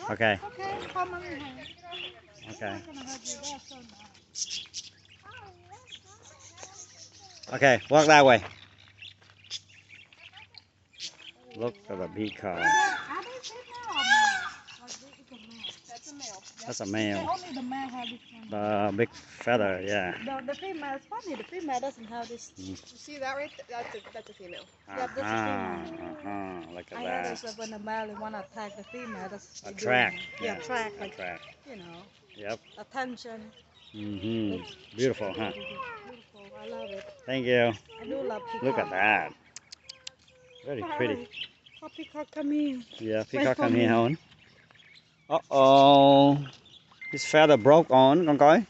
Okay. Okay, come on in. Okay. I'm gonna hug you. That's so nice. Okay. Walk that way. Look at the peacock. Are they female or male? Like this is a male. That's a male. Yep. That's a Okay, male. only the male have this one. The big feather, yeah. The female is funny. The female doesn't have this. You see that right? That's a female. Yep, that's a Uh-huh. Look I at heard that. that when the male want to attack the female, that's they Attract. do. Yeah, attract, like, Attract. you know, Yep. attention. Mm-hmm. Beautiful, huh? Beautiful. I love it. Thank you. I do love peacock. Look at that. Very pretty. Oh, peacock come in. Yeah, Wait peacock for come me. here hôn. Uh-oh. His feather broke on, con coi.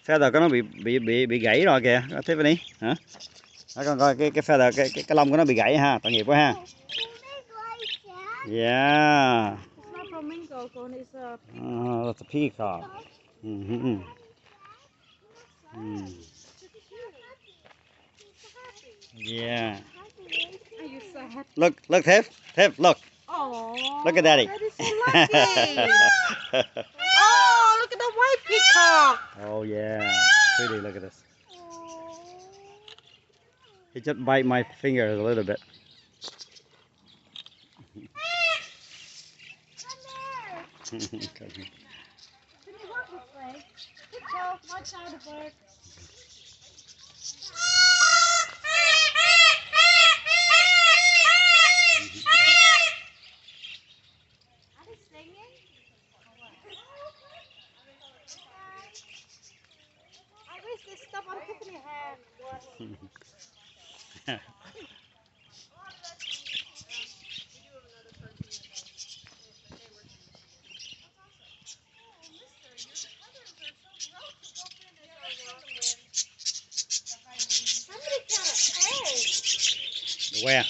Feather của nó bị gãy rồi kìa. Tiffany, hả? Đó, con coi cái feather cái lông của nó bị gãy ha, tội nghiệp quá ha. Yeah. It's not flamingo, con. It's a That's a peacock. Mm-hmm. Yeah. Are you sad? Look, Tiff, look. Oh. Look at Daddy. That is so lucky. Oh, look at the white peacock. Oh yeah, pretty. Look at this. He just bite my fingers a little bit. Come here. Can you walk this way? Go, watch out the bird. Are they singing? I wish this stuff on Tiffany's hand was. Somebody got an egg. Where?